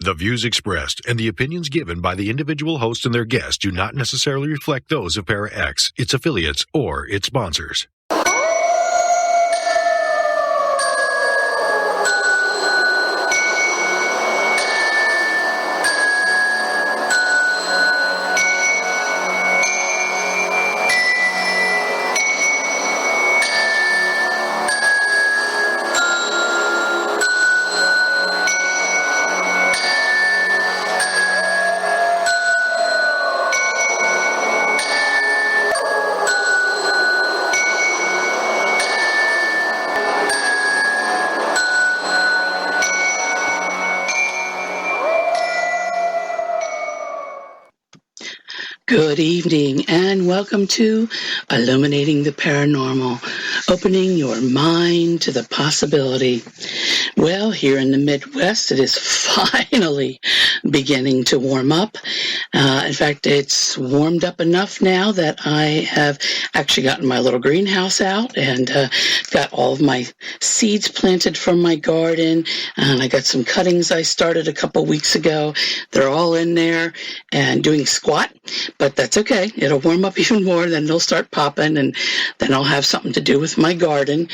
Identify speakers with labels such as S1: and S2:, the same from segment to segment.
S1: The views expressed and the opinions given by the individual host and their guests do not necessarily reflect those of Para-X, its affiliates, or its sponsors.
S2: Good evening and welcome to Illuminating the Paranormal, opening your mind to the possibility. Well, here in the Midwest, it is finally beginning to warm up. In fact, it's warmed up enough now that I have actually gotten my little greenhouse out and got all of my seeds planted from my garden. And I got some cuttings I started a couple weeks ago. They're all in there and doing squat. But that's okay. It'll warm up even more, then they'll start popping, and then I'll have something to do with my garden,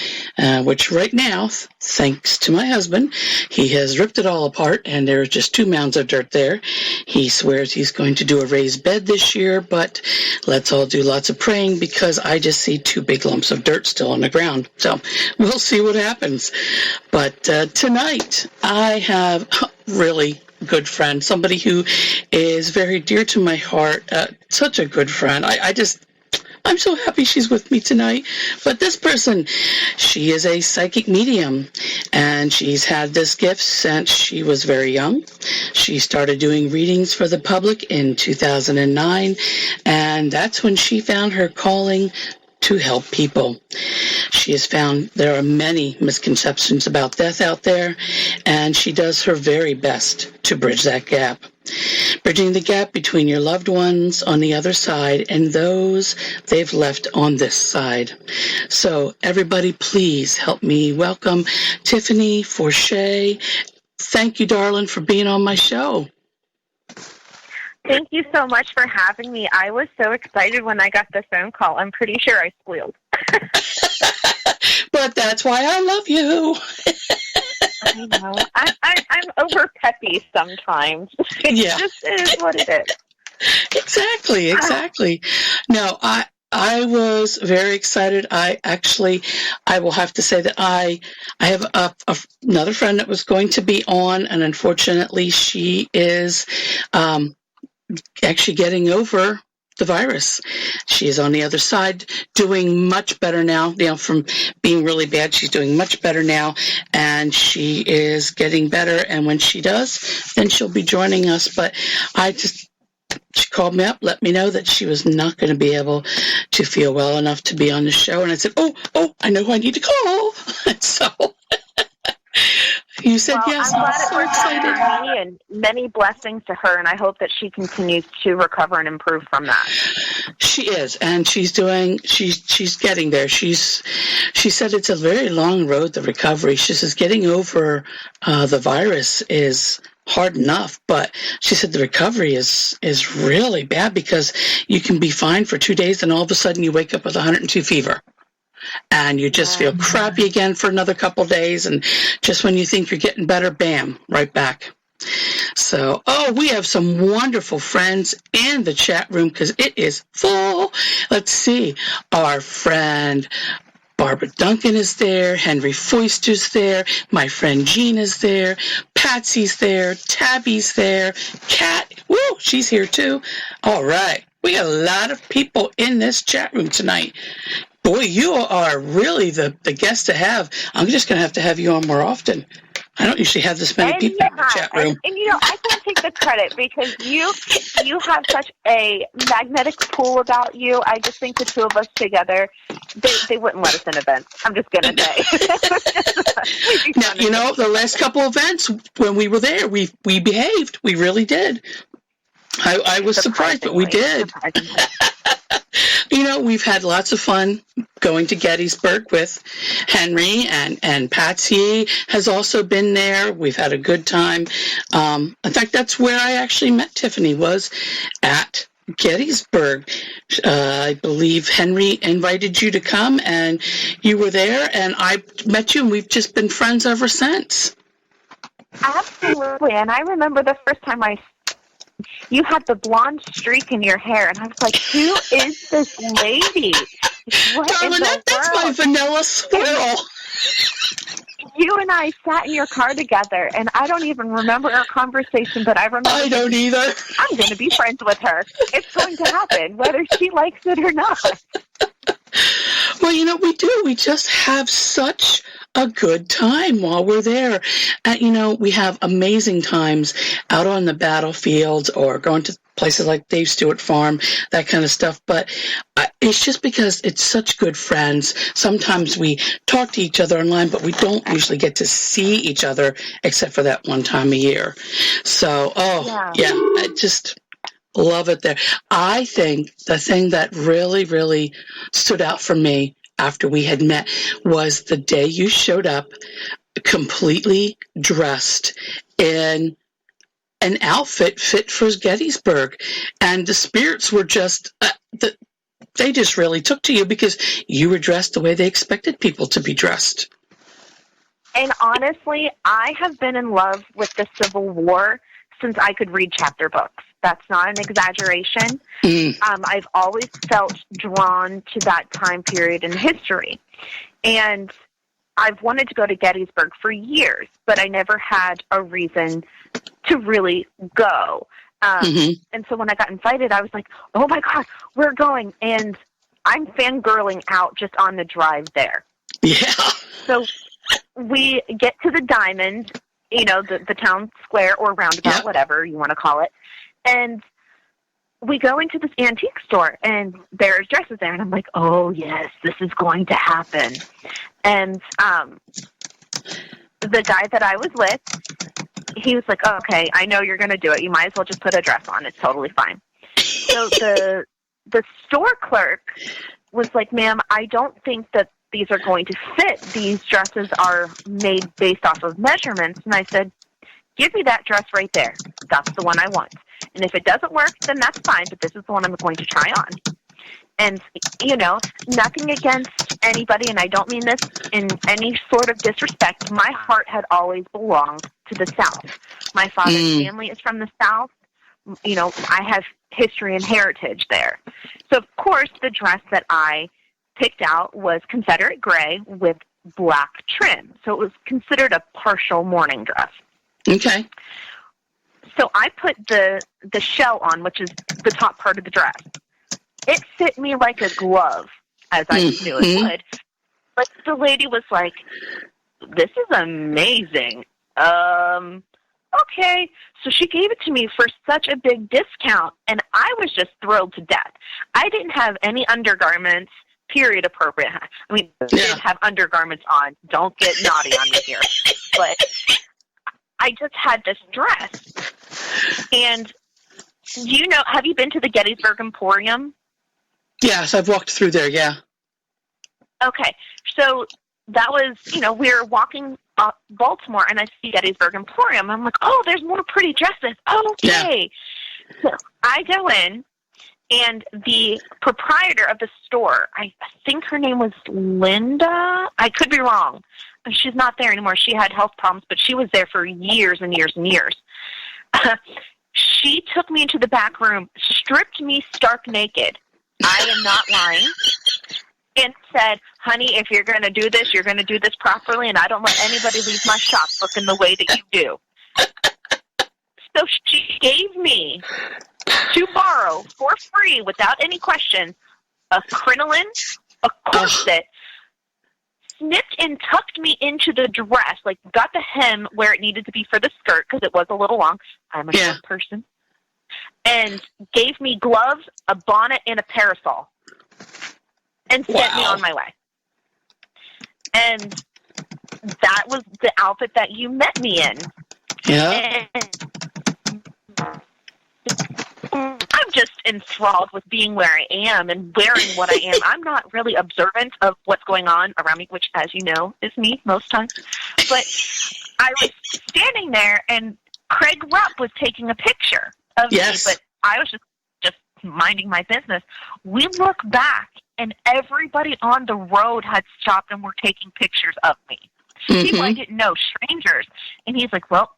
S2: which right now, thanks to my husband, he has ripped it all apart, and there are just 2 mounds of dirt there. He swears he's going to do a raised bed this year, but let's all do lots of praying because I just see 2 big lumps of dirt still on the ground. So we'll see what happens. But tonight, I have really good friend, somebody who is very dear to my heart, such a good friend. I'm so happy she's with me tonight. But this person, she is a psychic medium, and she's had this gift since she was very young. She started doing readings for the public in 2009, and that's when she found her calling to help people. She has found there are many misconceptions about death out there, and she does her very best to bridge that gap. Bridging the gap between your loved ones on the other side and those they've left on this side. So everybody, please help me welcome Tiffaney Forshey. Thank you, darling, for being on my show.
S3: Thank you so much for having me. I was so excited when I got the phone call. I'm pretty sure I squealed.
S2: But that's why I love you.
S3: I know. I'm over peppy sometimes. It just is what it is.
S2: Exactly. No, I was very excited. I will have to say that I have another friend that was going to be on, and unfortunately she is actually getting over the virus. She is on the other side, doing much better now. From being really bad, she's doing much better now, and she is getting better. And when she does, then she'll be joining us. But she called me up, let me know that she was not going to be able to feel well enough to be on the show. And I said, oh, I know who I need to call. So you said yes.
S3: I'm glad it worked out for me, and many blessings to her, and I hope that she continues to recover and improve from that.
S2: She is, and she's getting there. She said it's a very long road, the recovery. She says getting over the virus is hard enough, but she said the recovery is really bad because you can be fine for 2 days and all of a sudden you wake up with 102 fever. And you just feel crappy again for another couple days, and just when you think you're getting better, bam, right back. So, we have some wonderful friends in the chat room because it is full. Let's see. Our friend Barbara Duncan is there. Henry Foister's there. My friend Jean is there. Patsy's there. Tabby's there. Kat, she's here too. All right. We got a lot of people in this chat room tonight. Boy, you are really the guest to have. I'm just going to have you on more often. I don't usually have this many people in the chat room.
S3: And I can't take the credit because you have such a magnetic pull about you. I just think the two of us together, they wouldn't let us in events. I'm just going to say. Now,
S2: the last couple events when we were there, we behaved. We really did. I was surprised, but we did. We've had lots of fun going to Gettysburg with Henry, and Patsy has also been there. We've had a good time. In fact, that's where I actually met Tiffaney, was at Gettysburg. I believe Henry invited you to come, and you were there, and I met you, and we've just been friends ever since.
S3: Absolutely. And I remember the first time you had the blonde streak in your hair, and I was like, who is this lady? What
S2: Darling, that's my vanilla swirl.
S3: You and I sat in your car together, and I don't even remember our conversation, but I remember.
S2: I don't either.
S3: I'm going to be friends with her. It's going to happen, whether she likes it or not.
S2: Well, we do. We just have such a good time while we're there. And, we have amazing times out on the battlefield or going to places like Dave Stewart Farm, that kind of stuff. But it's just because it's such good friends. Sometimes we talk to each other online, but we don't usually get to see each other except for that one time a year. So, yeah, I just love it there. I think the thing that really, really stood out for me after we had met was the day you showed up completely dressed in an outfit fit for Gettysburg. And the spirits were just, they just really took to you because you were dressed the way they expected people to be dressed.
S3: And honestly, I have been in love with the Civil War since I could read chapter books. That's not an exaggeration. I've always felt drawn to that time period in history. And I've wanted to go to Gettysburg for years, but I never had a reason to really go. And so when I got invited, I was like, oh my God, we're going. And I'm fangirling out just on the drive there.
S2: Yeah.
S3: So we get to the Diamond, the town square or roundabout, whatever you want to call it. And we go into this antique store, and there's dresses there. And I'm like, oh, yes, this is going to happen. And the guy that I was with, he was like, oh, okay, I know you're going to do it. You might as well just put a dress on. It's totally fine. So the store clerk was like, ma'am, I don't think that these are going to fit. These dresses are made based off of measurements. And I said, give me that dress right there. That's the one I want. And if it doesn't work, then that's fine, but this is the one I'm going to try on. And, nothing against anybody, and I don't mean this in any sort of disrespect. My heart had always belonged to the South. My father's family is from the South. I have history and heritage there. So, of course, the dress that I picked out was Confederate gray with black trim. So it was considered a partial mourning dress.
S2: Okay.
S3: So I put the shell on, which is the top part of the dress. It fit me like a glove, as I knew it would. But the lady was like, this is amazing. Okay. So she gave it to me for such a big discount, and I was just thrilled to death. I didn't have any undergarments, period appropriate. I mean, I didn't have undergarments on. Don't get naughty on me here. But I just had this dress. And have you been to the Gettysburg Emporium?
S2: Yes, I've walked through there, yeah.
S3: Okay, so that was, we were walking up Baltimore, and I see Gettysburg Emporium. I'm like, oh, there's more pretty dresses. Okay. Yeah. So I go in, and the proprietor of the store, I think her name was Linda. I could be wrong. She's not there anymore. She had health problems, but she was there for years and years and years. She took me into the back room, stripped me stark naked. I am not lying. And said, honey, if you're going to do this, you're going to do this properly, and I don't let anybody leave my shop looking the way that you do. So she gave me, to borrow for free without any question, a crinoline, a corset, snipped and tucked me into the dress, like got the hem where it needed to be for the skirt because it was a little long. I'm a short person. And gave me gloves, a bonnet, and a parasol. And sent me on my way. And that was the outfit that you met me in.
S2: Yeah.
S3: And enthralled with being where I am and wearing what I am. I'm not really observant of what's going on around me, which, as you know, is me most times. But I was standing there, and Craig Rupp was taking a picture of me, but I was just minding my business. We look back, and everybody on the road had stopped and were taking pictures of me. People I didn't know, strangers. And he's like, well,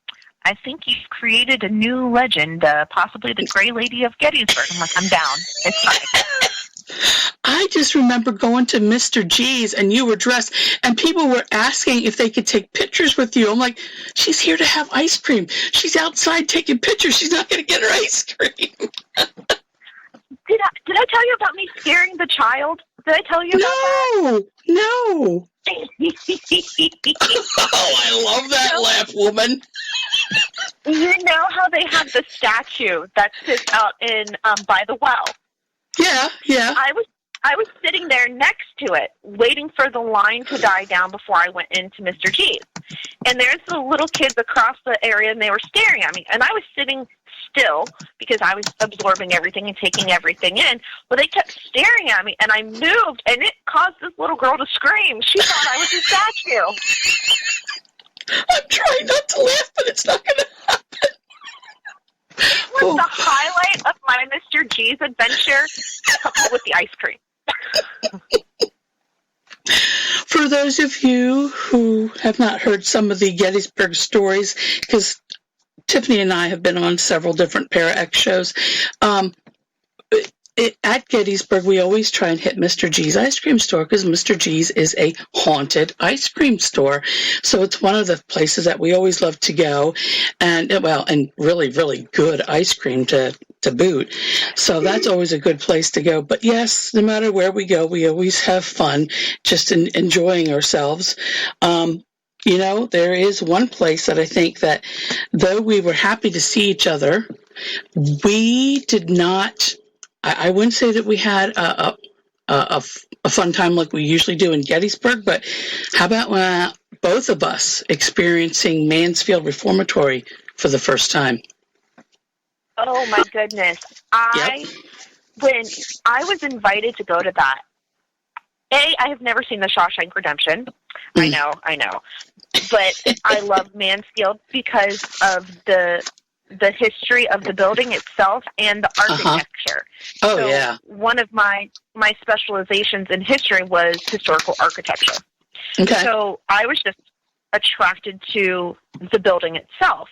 S3: I think you've created a new legend, possibly the Gray Lady of Gettysburg. I'm like, I'm down. It's fine.
S2: I just remember going to Mr. G's, and you were dressed, and people were asking if they could take pictures with you. I'm like, she's here to have ice cream. She's outside taking pictures. She's not going to get her ice cream.
S3: Did I tell you about me scaring the child? Did I tell you about that?
S2: No. Oh, I love that laugh, woman.
S3: You know how they have the statue that sits out in by the well?
S2: Yeah.
S3: I was sitting there next to it, waiting for the line to die down before I went into Mr. G's. And there's the little kids across the area, and they were staring at me. And I was sitting still because I was absorbing everything and taking everything in. Well, they kept staring at me, and I moved, and it caused this little girl to scream. She thought I was a statue.
S2: I'm trying not to laugh, but it's not going to happen.
S3: It was the highlight of my Mr. G's adventure, coupled with the ice cream.
S2: For those of you who have not heard some of the Gettysburg stories, because Tiffany and I have been on several different Para-X shows, at Gettysburg, we always try and hit Mr. G's ice cream store because Mr. G's is a haunted ice cream store. So it's one of the places that we always love to go, and really, really good ice cream to boot. So that's always a good place to go. But yes, no matter where we go, we always have fun, just enjoying ourselves. There is one place that I think that though we were happy to see each other, we did not. I wouldn't say that we had a fun time like we usually do in Gettysburg, but how about both of us experiencing Mansfield Reformatory for the first time?
S3: Oh, my goodness. When I was invited to go to that, I have never seen The Shawshank Redemption. I know. But I love Mansfield because of the history of the building itself and the architecture.
S2: Oh, so yeah.
S3: One of my specializations in history was historical architecture.
S2: Okay.
S3: So I was just attracted to the building itself.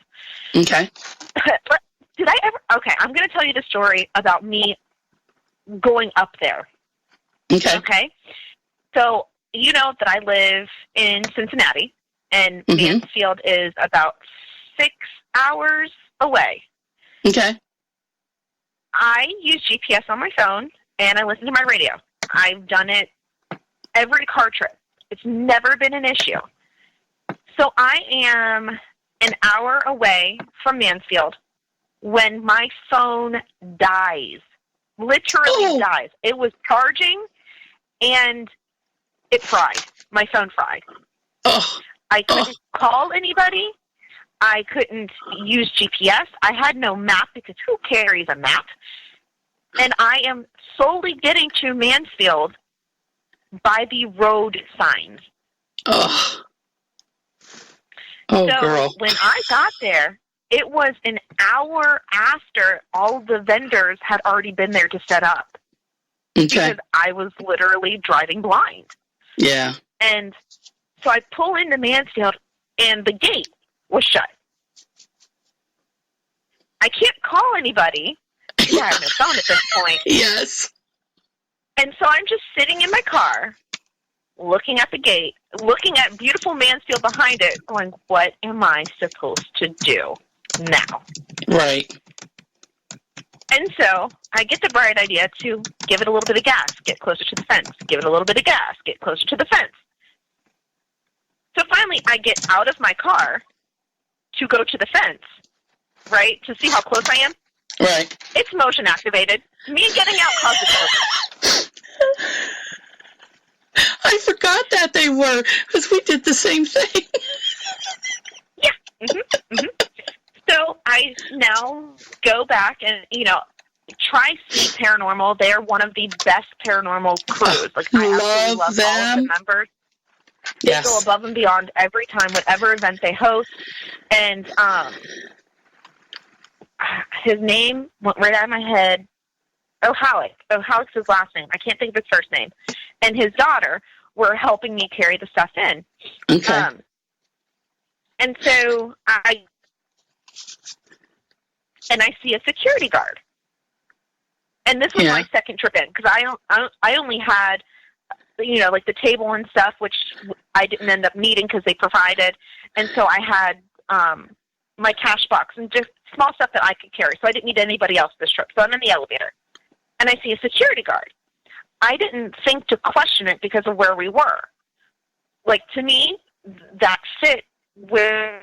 S2: Okay.
S3: But did I ever... Okay, I'm going to tell you the story about me going up there. Okay? So you know that I live in Cincinnati, and Mansfield is about 6 hours away.
S2: Okay.
S3: I use GPS on my phone, and I listen to my radio. I've done it every car trip. It's never been an issue. So I am an hour away from Mansfield when my phone dies. Literally dies. It was charging, and it fried. My phone fried. I couldn't call anybody. I couldn't use GPS. I had no map because who carries a map? And I am solely getting to Mansfield by the road signs.
S2: Girl.
S3: When I got there, it was an hour after all the vendors had already been there to set up.
S2: Okay.
S3: Because I was literally driving blind.
S2: Yeah.
S3: And so I pull into Mansfield, and the gate was shut. I can't call anybody because I have no phone at this point.
S2: Yes.
S3: And so I'm just sitting in my car, looking at the gate, looking at beautiful Mansfield behind it, going, what am I supposed to do now?
S2: Right.
S3: And so I get the bright idea to give it a little bit of gas, get closer to the fence, give it a little bit of gas, get closer to the fence. So finally I get out of my car to go to the fence, right, to see how close I am.
S2: Right.
S3: It's motion activated. Me getting out caused it.
S2: I forgot that they were, because we did the same thing.
S3: Yeah. So I now go back and, Tri-State Paranormal, they're one of the best paranormal crews. Like, I absolutely love
S2: them.
S3: all of the members. They go above and beyond every time, whatever event they host. And his name went right out of my head. O'Halleck's his last name. I can't think of his first name. And his daughter were helping me carry the stuff in.
S2: Okay.
S3: And so I see a security guard. And this was my second trip in, because I only had, like the table and stuff, which I didn't end up needing because they provided. And so I had my cash box and just small stuff that I could carry. So I didn't need anybody else this trip. So I'm in the elevator, and I see a security guard. I didn't think to question it because of where we were. Like, to me, that fit with...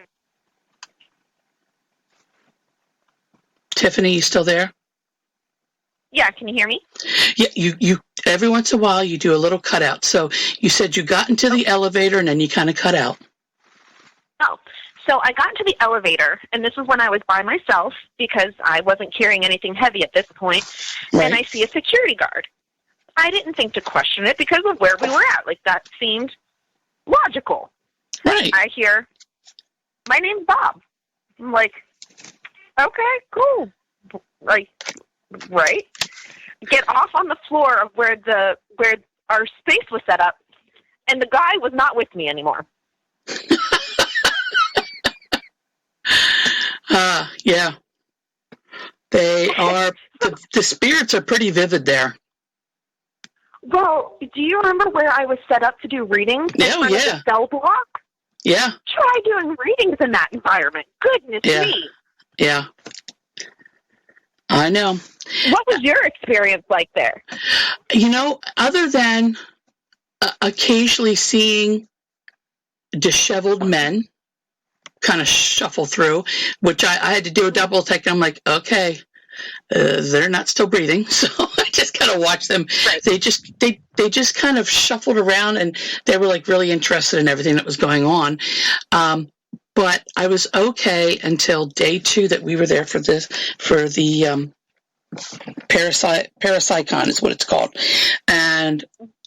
S2: Tiffany, you still there?
S3: Yeah, can you hear me?
S2: Yeah, you every once in a while you do a little cutout. So you said you got into the elevator and then you kind of cut out.
S3: Oh, so I got into the elevator, and this was when I was by myself because I wasn't carrying anything heavy at this point, and I see a security guard. I didn't think to question it because of where we were at. Like, that seemed logical.
S2: Right.
S3: I hear, my name's Bob. I'm like, okay, cool. Like, right? Get off on the floor of where our space was set up, and the guy was not with me anymore.
S2: Yeah. They are, the spirits are pretty vivid there.
S3: Well, do you remember where I was set up to do readings? In front of the cell block?
S2: Yeah.
S3: Try doing readings in that environment. Goodness me.
S2: Yeah. I know.
S3: What was your experience like there?
S2: Other than occasionally seeing disheveled men kind of shuffle through, which I had to do a double take, and I'm like, okay, they're not still breathing, so I just kind of watched them. Right. They just kind of shuffled around, and they were like really interested in everything that was going on. But I was okay until day 2 that we were there for the Parapsychon is what it's called. And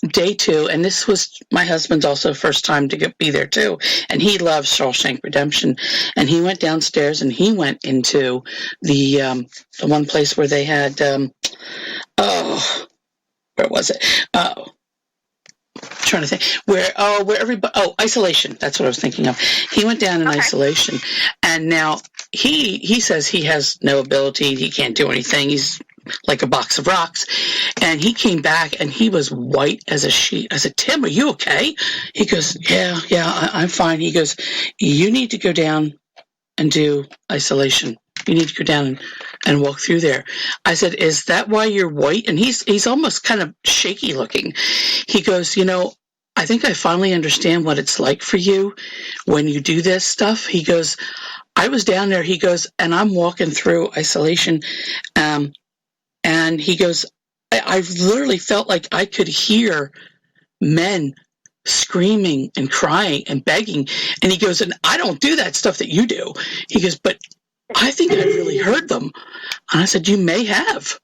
S2: day 2, and this was my husband's also first time to be there too, and he loves Shawshank Redemption, and he went downstairs and he went into the one place where they had where was it? Trying to think where everybody, isolation. That's what I was thinking of. He went down in isolation, and now he says he has no ability. He can't do anything. He's like a box of rocks. And he came back and he was white as a sheet. I said, Tim, are you okay? He goes, yeah, I'm fine. He goes, you need to go down and do isolation. You need to go down and walk through there. I said, is that why you're white? And he's almost kind of shaky looking. He goes, I think I finally understand what it's like for you when you do this stuff. He goes, I was down there, he goes, and I'm walking through isolation. And he goes, I literally felt like I could hear men screaming and crying and begging. And he goes, and I don't do that stuff that you do. He goes, but I think I really heard them. And I said, you may have.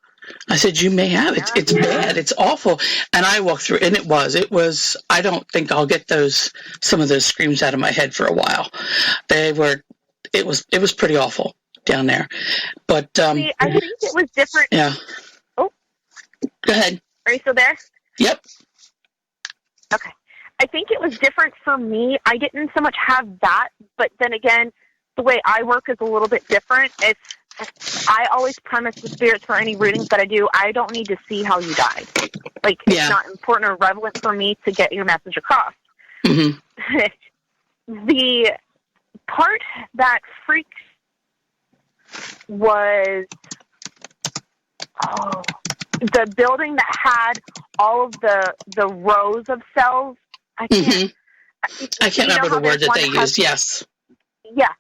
S2: It's bad. It's awful. And I walked through, and it was, I don't think I'll get some of those screams out of my head for a while. It was pretty awful down there. But,
S3: see, I think it was different.
S2: Yeah.
S3: Oh.
S2: Go ahead.
S3: Are you still there?
S2: Yep.
S3: Okay. I think it was different for me. I didn't so much have that, but then again, the way I work is a little bit different. I always premise the spirits for any readings that I do. I don't need to see how you died. Like, it's not important or relevant for me to get your message across. Mm-hmm. The part that freaked was the building that had all of the rows of cells. I can't
S2: remember the word that they used. Yes.
S3: Yeah.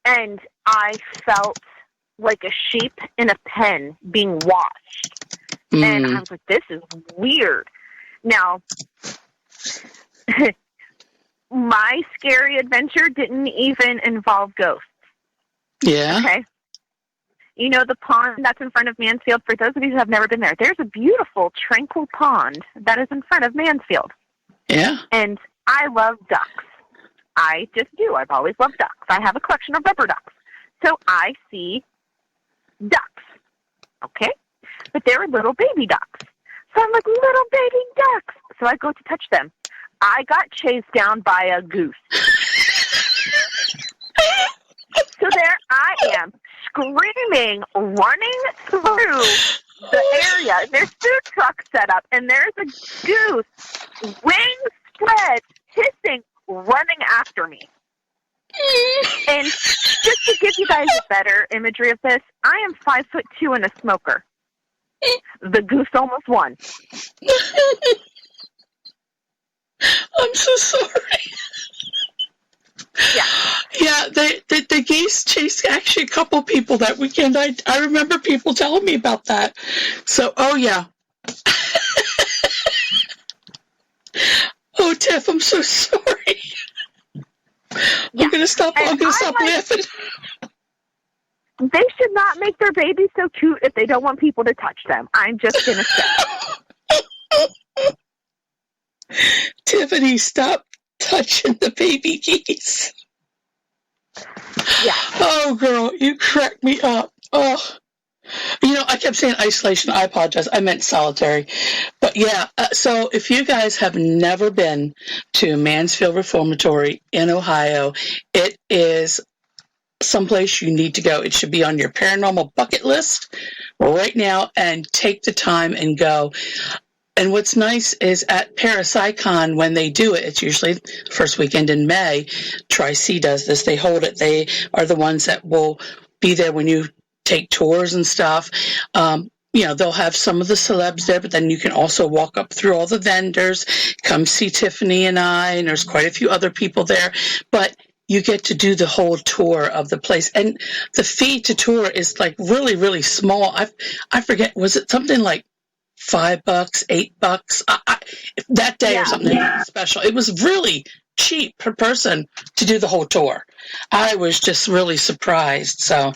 S3: And I felt like a sheep in a pen being washed. And I was like, this is weird. Now, my scary adventure didn't even involve ghosts.
S2: Yeah.
S3: Okay. You know the pond that's in front of Mansfield? For those of you who have never been there, there's a beautiful, tranquil pond that is in front of Mansfield.
S2: Yeah.
S3: And I love ducks. I just do. I've always loved ducks. I have a collection of rubber ducks. So I see ducks, okay? But they're little baby ducks. So I'm like, little baby ducks. So I go to touch them. I got chased down by a goose. So there I am, screaming, running through the area. There's food trucks set up, and there's a goose, wings spread, hissing, running after me. And just to give you guys a better imagery of this, I am 5'2" and a smoker. The goose almost won.
S2: I'm so sorry.
S3: Yeah.
S2: Yeah, the geese chased actually a couple people that weekend. I remember people telling me about that. So, oh yeah. Oh, Tiff, I'm so sorry.
S3: Yeah.
S2: I'm gonna stop laughing.
S3: They should not make their babies so cute if they don't want people to touch them. I'm just gonna say.
S2: Tiffany, stop touching the baby geese.
S3: Yeah.
S2: Oh, girl, you cracked me up. Oh. You know, I kept saying isolation. I apologize. I meant solitary. But yeah, so if you guys have never been to Mansfield Reformatory in Ohio, it is someplace you need to go. It should be on your paranormal bucket list right now, and take the time and go. And what's nice is at Parapsychon, when they do it, it's usually the first weekend in May. Tri-C does this. They hold it. They are the ones that will be there when you take tours and stuff. You know, they'll have some of the celebs there, but then you can also walk up through all the vendors, come see Tiffany and I, and there's quite a few other people there. But you get to do the whole tour of the place. And the fee to tour is like really, really small. I forget, was it something like $5, $8 that day or something special? It was really cheap per person to do the whole tour. I was just really surprised. So,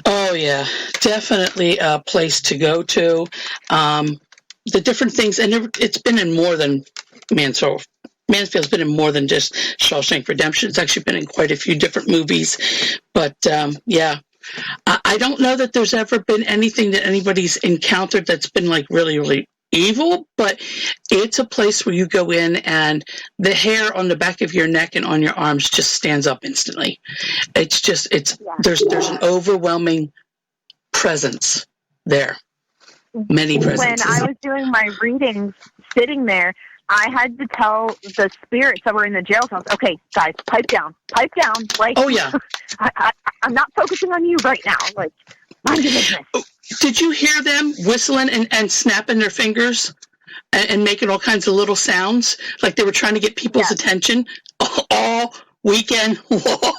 S2: oh yeah, definitely a place to go to. The different things, and it's been in more than Mansfield. Mansfield's been in more than just Shawshank Redemption. It's actually been in quite a few different movies. But yeah, I don't know that there's ever been anything that anybody's encountered that's been like really, really evil, but it's a place where you go in and the hair on the back of your neck and on your arms just stands up instantly. There's an overwhelming presence there. Many presences.
S3: When I was doing my readings, sitting there, I had to tell the spirits that were in the jail cells, okay, guys, pipe down. Like,
S2: oh yeah,
S3: I'm not focusing on you right now. Like, mind your business.
S2: Did you hear them whistling and snapping their fingers and making all kinds of little sounds, like they were trying to get people's attention all weekend long?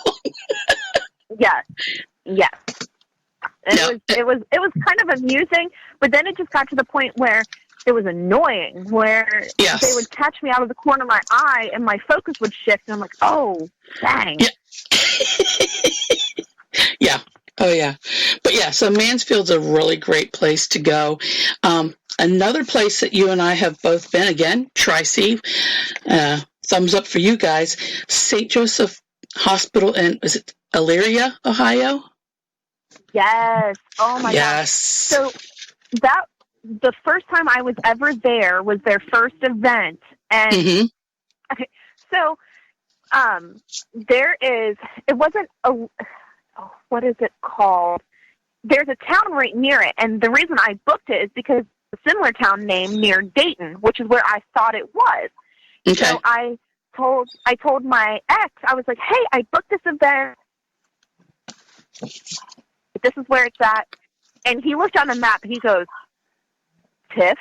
S3: Yes. It was kind of amusing, but then it just got to the point where it was annoying, where they would catch me out of the corner of my eye and my focus would shift, and I'm like, oh, dang.
S2: Yeah. Oh, yeah. But yeah, so Mansfield's a really great place to go. Another place that you and I have both been, again, Tri-C, thumbs up for you guys, St. Joseph Hospital in, is it Elyria, Ohio?
S3: Yes. Oh, my gosh. So the first time I was ever there was their first event. And, okay, so it wasn't what is it called? There's a town right near it, and the reason I booked it is because a similar town name near Dayton, which is where I thought it was. Okay. So I told my ex, I was like, hey, I booked this event. This is where it's at. And he looked on the map, and he goes, Tiff,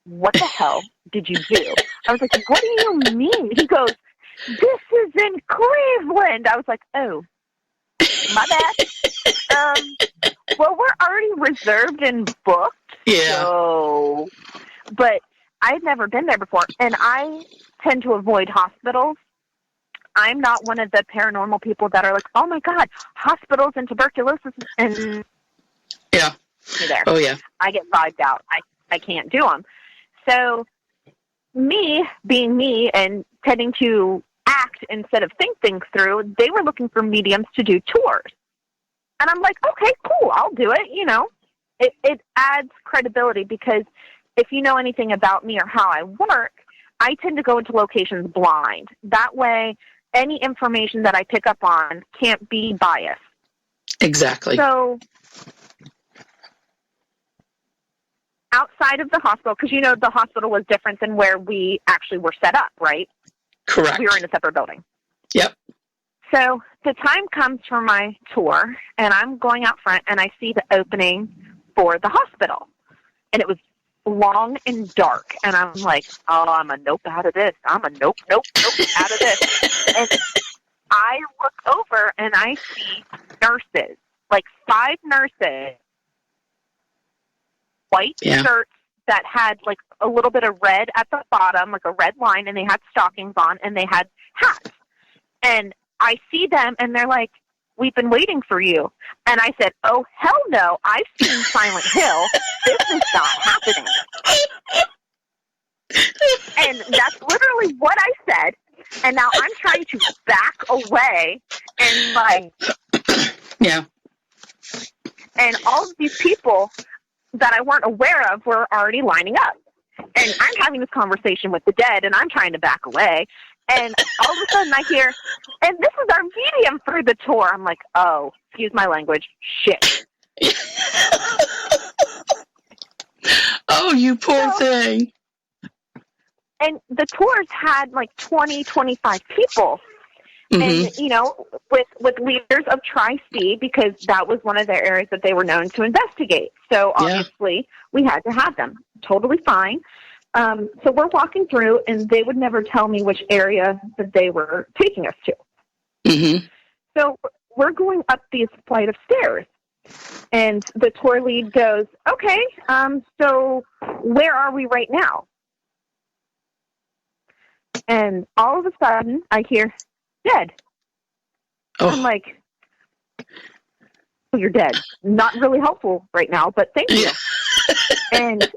S3: what the hell did you do? I was like, what do you mean? He goes, this is in Cleveland. I was like, oh, my bad. Well, we're already reserved and booked. Yeah. So, but I've never been there before, and I tend to avoid hospitals. I'm not one of the paranormal people that are like, oh my God, hospitals and tuberculosis and
S2: Yeah.
S3: Me there.
S2: Oh, yeah.
S3: I get vibed out. I can't do them. So me being me and tending to act instead of think things through, they were looking for mediums to do tours. And I'm like, okay, cool, I'll do it. You know, it adds credibility because if you know anything about me or how I work, I tend to go into locations blind. That way, any information that I pick up on can't be biased.
S2: Exactly.
S3: So outside of the hospital, because, you know, the hospital was different than where we actually were set up, right?
S2: Correct.
S3: We were in a separate building.
S2: Yep.
S3: So the time comes for my tour, and I'm going out front, and I see the opening for the hospital. And it was long and dark, and I'm like, oh, I'm a nope out of this. I'm a nope out of this. And I look over, and I see nurses, like 5 nurses, white shirts that had like a little bit of red at the bottom, like a red line, and they had stockings on, and they had hats. And I see them, and they're like, we've been waiting for you. And I said, oh, hell no, I've seen Silent Hill. This is not happening. And that's literally what I said. And now I'm trying to back away and like,
S2: yeah.
S3: And all of these people that I weren't aware of were already lining up. And I'm having this conversation with the dead, and I'm trying to back away. And all of a sudden I hear, and this is our medium for the tour. I'm like, oh, excuse my language, shit.
S2: Oh, you poor thing.
S3: And the tours had like 20, 25 people. Mm-hmm. And, you know, with leaders of Tri-C, because that was one of their areas that they were known to investigate. So obviously we had to have them. Totally fine. So we're walking through, and they would never tell me which area that they were taking us to.
S2: Mm-hmm.
S3: So we're going up this flight of stairs, and the tour lead goes, okay, so where are we right now? And all of a sudden, I hear, dead. Oh. I'm like, oh, you're dead. Not really helpful right now, but thank you. And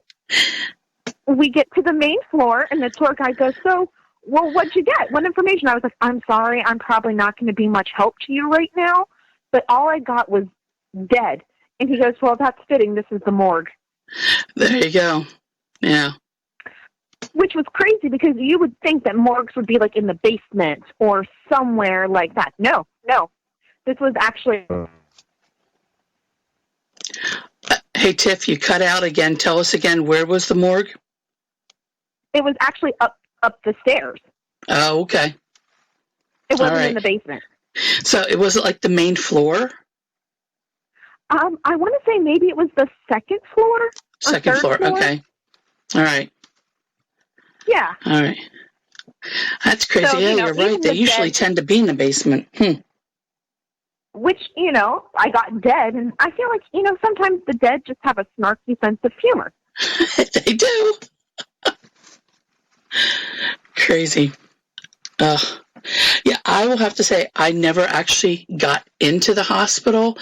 S3: we get to the main floor, and the tour guide goes, so, well, what'd you get? What information? I was like, I'm sorry, I'm probably not going to be much help to you right now, but all I got was dead. And he goes, well, that's fitting. This is the morgue.
S2: There you go. Yeah.
S3: Which was crazy, because you would think that morgues would be like in the basement or somewhere like that. No. This was actually...
S2: Hey, Tiff, you cut out again. Tell us again, where was the morgue?
S3: It was actually up the stairs.
S2: Oh, okay.
S3: It wasn't in the basement.
S2: So it wasn't like the main floor?
S3: I want to say maybe it was the second floor.
S2: Second floor, okay. All right.
S3: Yeah.
S2: All right. That's crazy. So, you're right. They usually tend to be in the basement.
S3: Which, you know, I got dead, and I feel like, you know, sometimes the dead just have a snarky sense of humor.
S2: They do. Crazy. Yeah, I will have to say I never actually got into the hospital.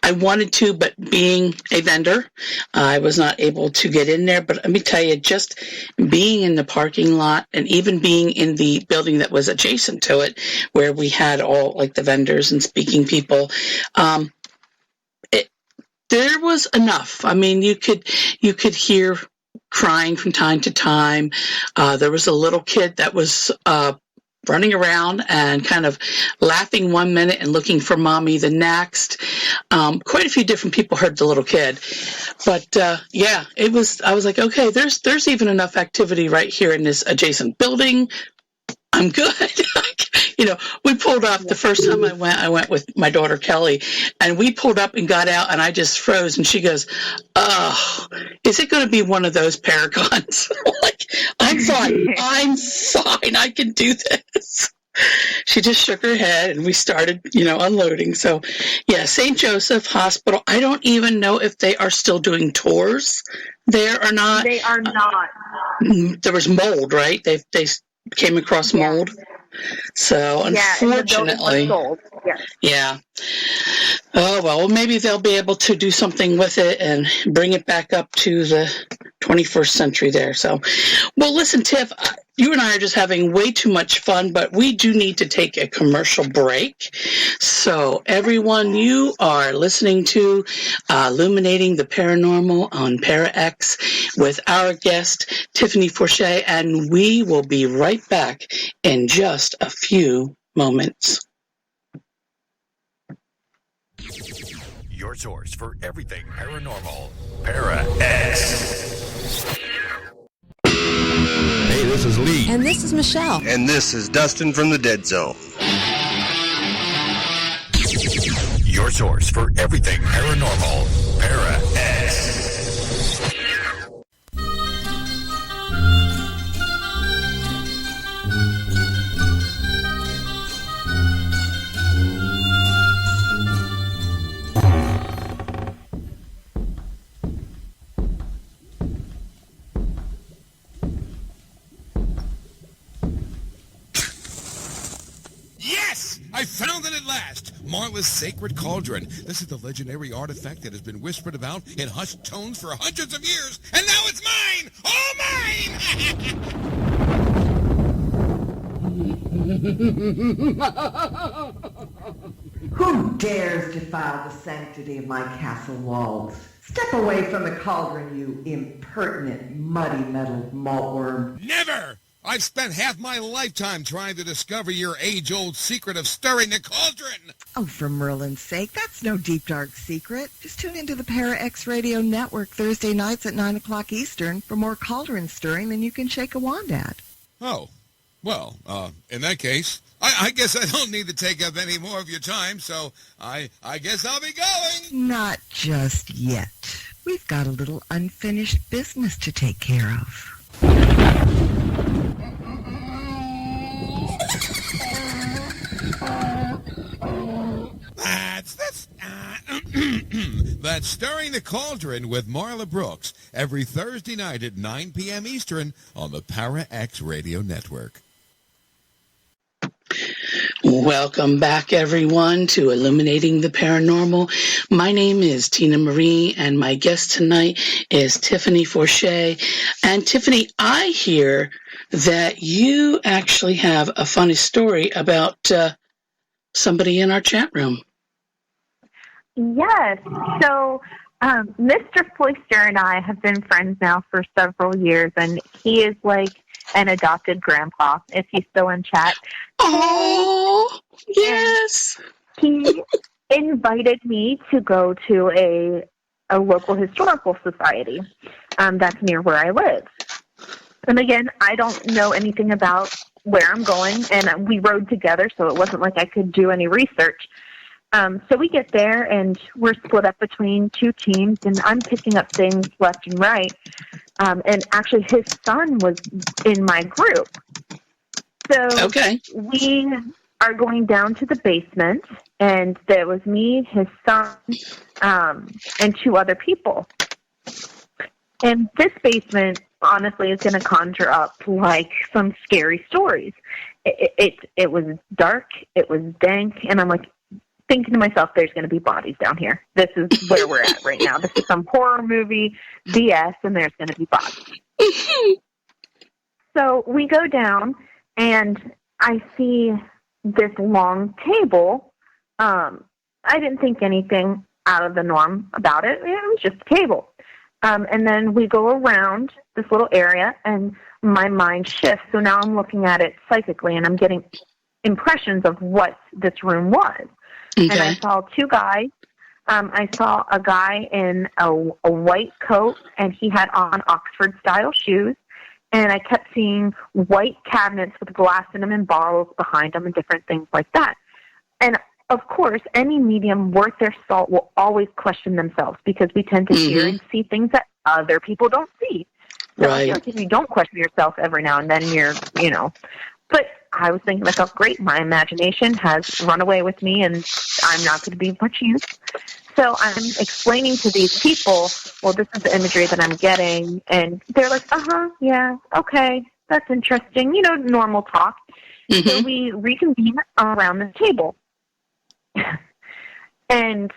S2: I wanted to, but being a vendor, I was not able to get in there. But let me tell you, just being in the parking lot and even being in the building that was adjacent to it, where we had all like the vendors and speaking people, there was enough. I mean, you could hear crying from time to time. There was a little kid that was running around and kind of laughing one minute and looking for mommy the next. Quite a few different people heard the little kid. But I was like, okay, there's even enough activity right here in this adjacent building. I'm good. You know, we pulled up the first time I went with my daughter Kelly, and we pulled up and got out, and I just froze, and she goes, oh, is it going to be one of those paragons? Like, I'm fine, I can do this. She just shook her head, and we started, unloading. So, yeah, St. Joseph Hospital, I don't even know if they are still doing tours there or not.
S3: They are not.
S2: There was mold, right? They came across mold. So, unfortunately,
S3: and the building was sold.
S2: yeah. Oh, well, maybe they'll be able to do something with it and bring it back up to the 21st century there. So, well, listen, Tiff, you and I are just having way too much fun, but we do need to take a commercial break. So, everyone, you are listening to Illuminating the Paranormal on ParaX with our guest, Tiffaney Forshey, and we will be right back in just a few moments.
S1: Your source for everything paranormal. ParaX.
S4: Hey, this is Lee.
S5: And this is Michelle.
S6: And this is Dustin from the Dead Zone.
S1: Your source for everything paranormal. ParaX.
S4: Yes! I found it at last! Marla's Sacred Cauldron. This is the legendary artifact that has been whispered about in hushed tones for hundreds of years, and now it's mine! All mine!
S7: Who dares defile the sanctity of my castle walls? Step away from the cauldron, you impertinent, muddy-mettled maltworm.
S4: Never! I've spent half my lifetime trying to discover your age-old secret of stirring the cauldron!
S7: Oh, for Merlin's sake, that's no deep, dark secret. Just tune into the ParaX Radio Network Thursday nights at 9 o'clock Eastern for more cauldron stirring than you can shake a wand at.
S4: Oh. Well, in that case, I guess I don't need to take up any more of your time, so I guess I'll be going.
S7: Not just yet. We've got a little unfinished business to take care of.
S4: That's Stirring the Cauldron with Marla Brooks every Thursday night at 9 p.m. Eastern on the ParaX Radio Network.
S2: Welcome back, everyone, to Illuminating the Paranormal. My name is Tina Marie, and my guest tonight is Tiffaney Forshey. And Tiffaney, I hear that you actually have a funny story about somebody in our chat room.
S3: Yes. So Mr. Foyster and I have been friends now for several years, and he is like an adopted grandpa, if he's still in chat.
S2: Oh, yes.
S3: He invited me to go to a local historical society that's near where I live. And again, I don't know anything about where I'm going, and we rode together, so it wasn't like I could do any research. So we get there, and we're split up between two teams, and I'm picking up things left and right. And actually, his son was in my group. So we are going down to the basement, and there was me, his son, and two other people. And this basement, honestly, is going to conjure up like some scary stories. It was dark, it was dank, and I'm like, thinking to myself, there's going to be bodies down here. This is where we're at right now. This is some horror movie BS, and there's going to be bodies. So we go down, and I see this long table. I didn't think anything out of the norm about it. It was just a table. And then we go around this little area, and my mind shifts. So now I'm looking at it psychically, and I'm getting impressions of what this room was. Okay. And I saw two guys. I saw a guy in a white coat, and he had on Oxford-style shoes. And I kept seeing white cabinets with glass in them and bottles behind them and different things like that. And, of course, any medium worth their salt will always question themselves because we tend to hear and see things that other people don't see. So I feel like if you don't question yourself every now and then, you're. But I was thinking to myself, great, my imagination has run away with me, and I'm not going to be of much use. So I'm explaining to these people, well, this is the imagery that I'm getting, and they're like, yeah, okay, that's interesting. Normal talk.
S2: Mm-hmm.
S3: So we reconvene around the table. And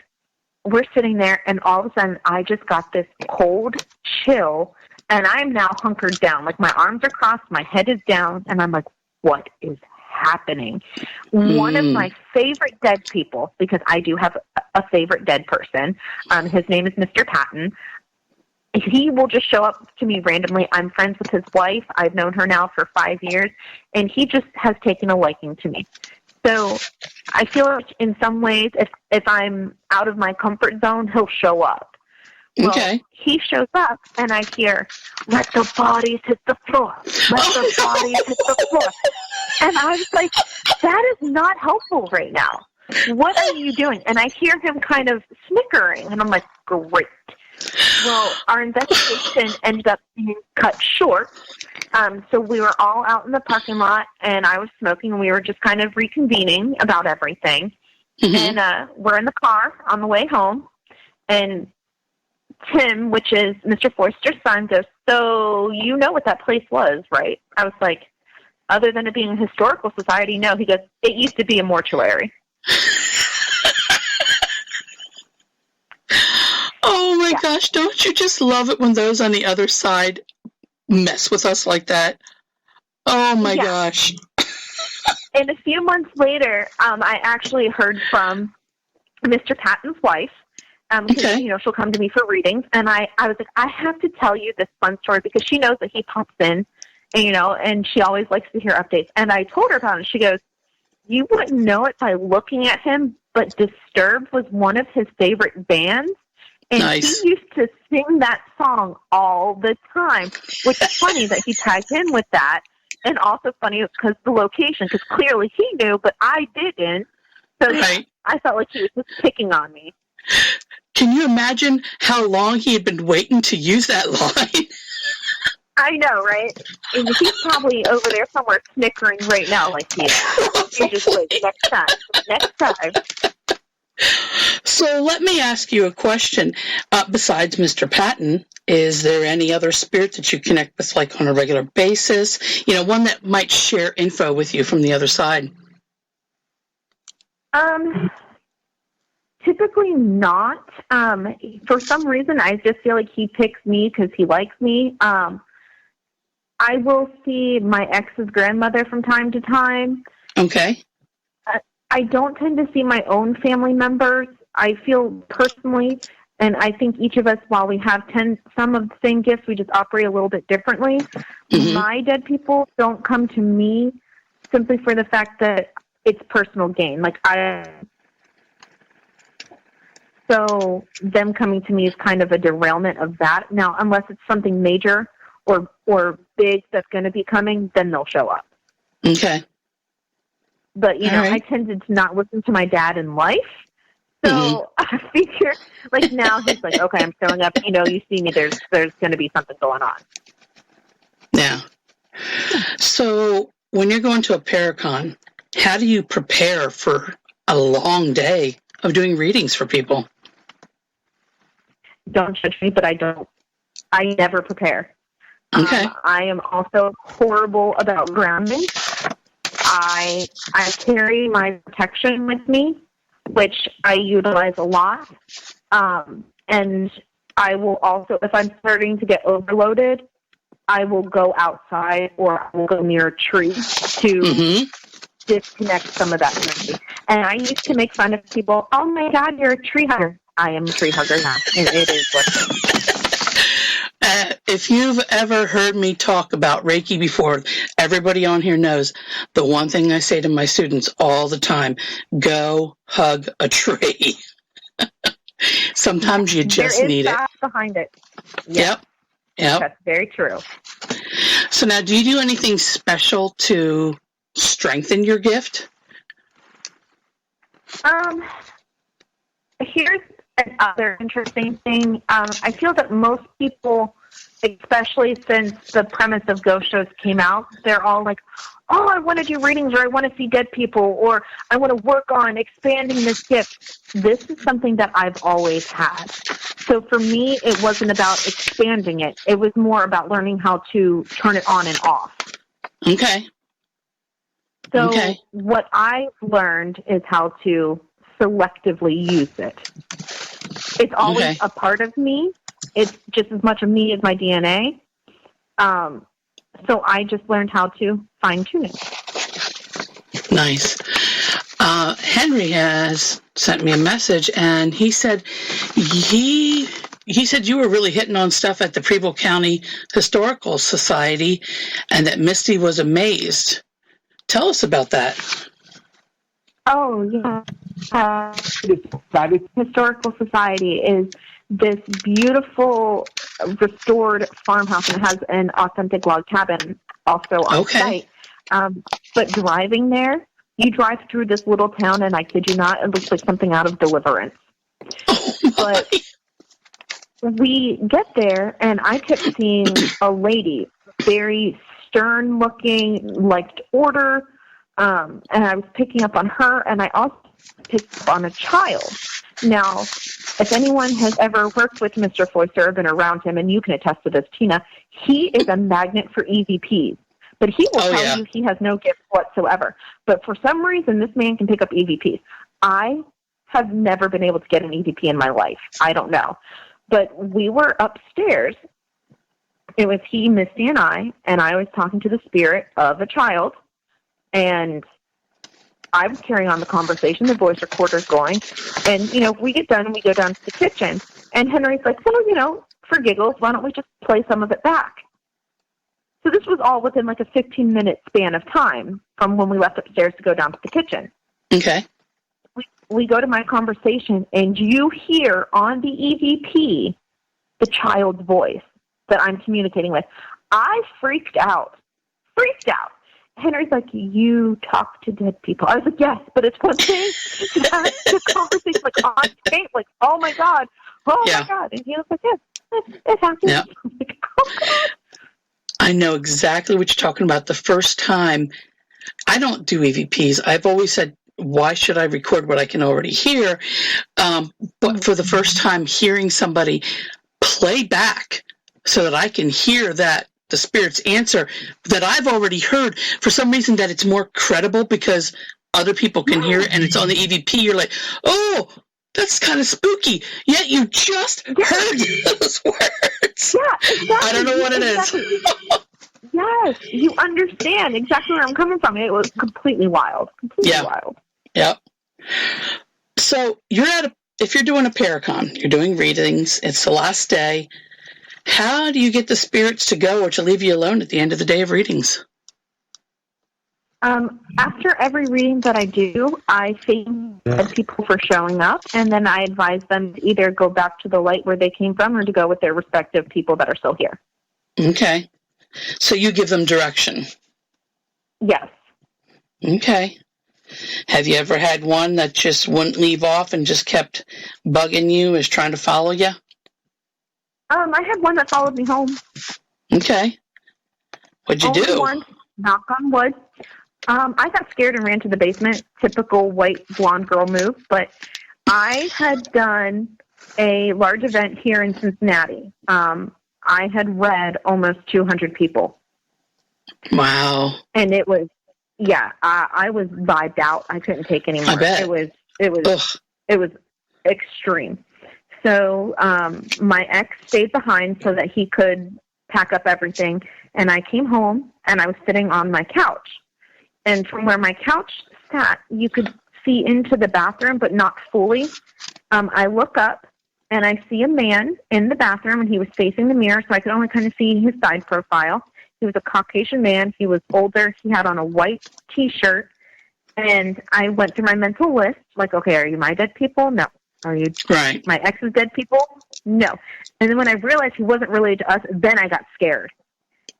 S3: we're sitting there, and all of a sudden, I just got this cold chill, and I'm now hunkered down. Like, my arms are crossed, my head is down, and I'm like, what is happening? One of my favorite dead people, because I do have a favorite dead person, his name is Mr. Patton. He will just show up to me randomly. I'm friends with his wife. I've known her now for 5 years, and he just has taken a liking to me. So I feel like in some ways, if I'm out of my comfort zone, he'll show up. Well,
S2: Okay.
S3: he shows up, and I hear, "Let the bodies hit the floor. Let the bodies hit the floor." And I was like, that is not helpful right now. What are you doing? And I hear him kind of snickering, and I'm like, great. Well, our investigation ended up being cut short. So we were all out in the parking lot, and I was smoking, and we were just kind of reconvening about everything.
S2: Mm-hmm.
S3: And we're in the car on the way home, and Tim, which is Mr. Forster's son, goes, "So you know what that place was, right?" I was like, "Other than it being a historical society, no." He goes, "It used to be a mortuary."
S2: Oh my gosh, don't you just love it when those on the other side mess with us like that? Oh my gosh.
S3: And a few months later, I actually heard from Mr. Patton's wife. Because, she'll come to me for readings. And I was like, I have to tell you this fun story, because she knows that he pops in, and she always likes to hear updates. And I told her about it. She goes, "You wouldn't know it by looking at him, but Disturbed was one of his favorite bands. And
S2: Nice.
S3: He used to sing that song all the time," which is funny that he tagged in with that. And also funny because the location, because clearly he knew, but I didn't. So
S2: Right.
S3: I felt like he was just picking on me.
S2: Can you imagine how long he had been waiting to use that line?
S3: I know, right? And he's probably over there somewhere snickering right now, like, you just wait, next time.
S2: So let me ask you a question. Besides Mr. Patton, is there any other spirit that you connect with, like on a regular basis? One that might share info with you from the other side?
S3: Typically not. For some reason, I just feel like he picks me because he likes me. I will see my ex's grandmother from time to time.
S2: Okay.
S3: I don't tend to see my own family members. I feel personally, and I think each of us, while we have some of the same gifts, we just operate a little bit differently. Mm-hmm. My dead people don't come to me simply for the fact that it's personal gain. So them coming to me is kind of a derailment of that. Now, unless it's something major or big that's going to be coming, then they'll show up.
S2: Okay.
S3: But,
S2: right.
S3: I tended to not listen to my dad in life. So I figure, now he's like, okay, I'm showing up. You see me, there's going to be something going on.
S2: Yeah. So when you're going to a Paracon, how do you prepare for a long day of doing readings for people?
S3: Don't judge me, but I never prepare.
S2: Okay.
S3: I am also horrible about grounding. I carry my protection with me, which I utilize a lot. And I will also, if I'm starting to get overloaded, I will go outside or I will go near a tree to disconnect some of that energy. And I used to make fun of people, "Oh my God, you're a tree hugger." I am a tree hugger now. It is what it is.
S2: If you've ever heard me talk about Reiki before, everybody on here knows the one thing I say to my students all the time: go hug a tree. Sometimes you just need it.
S3: There is science behind it.
S2: Yep.
S3: That's very true.
S2: So now, do you do anything special to strengthen your gift?
S3: Here's another interesting thing. I feel that most people, especially since the premise of ghost shows came out, they're all like, "Oh, I want to do readings, or I want to see dead people, or I want to work on expanding this gift." This is something that I've always had. So for me, it wasn't about expanding it. It was more about learning how to turn it on and off.
S2: Okay.
S3: So
S2: Okay.
S3: what I've learned is how to selectively use it. It's always a part of me. It's just as much of me as my DNA. So I just learned how to fine-tune it.
S2: Nice. Henry has sent me a message, and he said he said you were really hitting on stuff at the Preble County Historical Society, and that Misty was amazed. Tell us about that.
S3: Oh, yeah. Historical Society is this beautiful restored farmhouse, and it has an authentic log cabin also on site. But driving there, you drive through this little town, and I kid you not, it looks like something out of Deliverance. But we get there, and I kept seeing a lady, very stern-looking, liked order, and I was picking up on her, and I also picked up on a child. Now, if anyone has ever worked with Mr. Forshey or been around him, and you can attest to this, Tina, he is a magnet for EVPs. But he will tell you he has no gift whatsoever. But for some reason, this man can pick up EVPs. I have never been able to get an EVP in my life. I don't know. But we were upstairs. It was he, Misty, and I was talking to the spirit of a child, and I was carrying on the conversation, the voice recorder's going, and, we get done and we go down to the kitchen, and Henry's like, well, for giggles, why don't we just play some of it back? So this was all within like a 15-minute span of time from when we left upstairs to go down to the kitchen.
S2: Okay.
S3: We go to my conversation, and you hear on the EVP the child's voice that I'm communicating with. I freaked out. Henry's like, you talk to dead people. I was like, yes, but it's one thing to have the conversation like on tape, like, oh my God. And he was like, yes, it happens.
S2: Yeah.
S3: Like, oh God.
S2: I know exactly what you're talking about. The first time, I don't do EVPs. I've always said, why should I record what I can already hear? But for the first time, hearing somebody play back so that I can hear that the spirit's answer that I've already heard, for some reason that it's more credible because other people can hear it and it's on the EVP, you're like, oh, that's kind of spooky. Yet you just heard those words.
S3: Yeah, exactly.
S2: I don't know what it is.
S3: Yes, you understand exactly where I'm coming from. It was completely wild. Wild.
S2: Yeah. So if you're doing a Paracon, you're doing readings, it's the last day. How do you get the spirits to go or to leave you alone at the end of the day of readings?
S3: After every reading that I do, I thank people for showing up, and then I advise them to either go back to the light where they came from or to go with their respective people that are still here.
S2: Okay. So you give them direction?
S3: Yes.
S2: Okay. Have you ever had one that just wouldn't leave off and just kept bugging you, is trying to follow you?
S3: I had one that followed me home.
S2: Okay. What'd you do?
S3: One, knock on wood. I got scared and ran to the basement. Typical white blonde girl move. But I had done a large event here in Cincinnati. I had read almost 200 people.
S2: Wow.
S3: And it was, I was vibed out. I couldn't take anymore.
S2: I bet.
S3: It was extreme. So my ex stayed behind so that he could pack up everything. And I came home, and I was sitting on my couch. And from where my couch sat, you could see into the bathroom, but not fully. I look up, and I see a man in the bathroom, and he was facing the mirror, so I could only kind of see his side profile. He was a Caucasian man. He was older. He had on a white T-shirt. And I went through my mental list, like, okay, are you my dead people? No. Are you my ex's dead people? No. And then when I realized he wasn't related to us, then I got scared.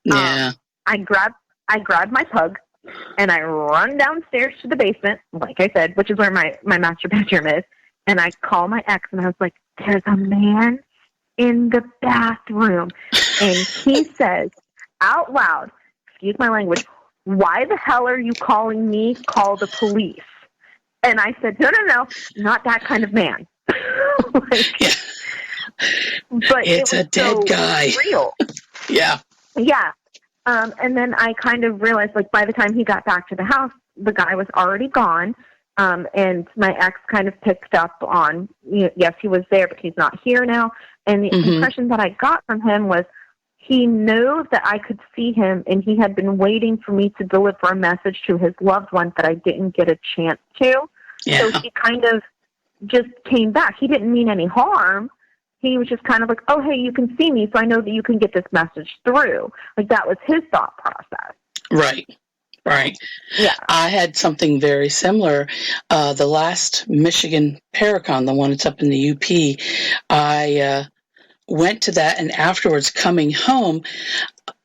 S2: Yeah.
S3: I grabbed my pug, and I run downstairs to the basement, like I said, which is where my master bedroom is. And I call my ex, and I was like, there's a man in the bathroom. And he says out loud, excuse my language, why the hell are you calling me? Call the police. And I said, no, not that kind of man. But
S2: it's a dead guy.
S3: Real.
S2: Yeah.
S3: Yeah. And then I kind of realized, like, by the time he got back to the house, the guy was already gone. And my ex kind of picked up on, yes, he was there, but he's not here now. And the impression that I got from him was he knew that I could see him, and he had been waiting for me to deliver a message to his loved one that I didn't get a chance to.
S2: Yeah.
S3: So he kind of just came back. He didn't mean any harm. He was just kind of like, oh, hey, you can see me, so I know that you can get this message through. Like, that was his thought process.
S2: Right.
S3: Yeah.
S2: I had something very similar. The last Michigan Paracon, the one that's up in the UP, I went to that, and afterwards coming home,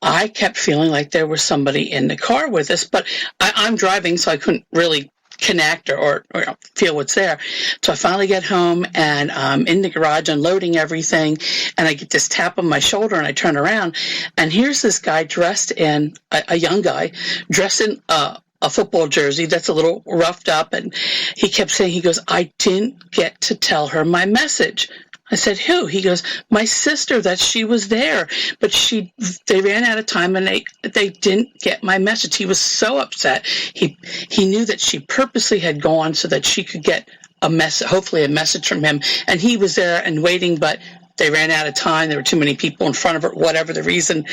S2: I kept feeling like there was somebody in the car with us, but I'm driving, so I couldn't really connect or feel what's there. So I finally get home, and I'm in the garage unloading everything, and I get this tap on my shoulder, and I turn around, and here's this guy dressed in, a young guy, dressed in a football jersey that's a little roughed up, and he kept saying, he goes, I didn't get to tell her my message. I said, who? He goes, my sister, that she was there, but they ran out of time, and they didn't get my message. He was so upset. He knew that she purposely had gone so that she could get hopefully a message from him, and he was there and waiting, but they ran out of time. There were too many people in front of her, whatever the reason.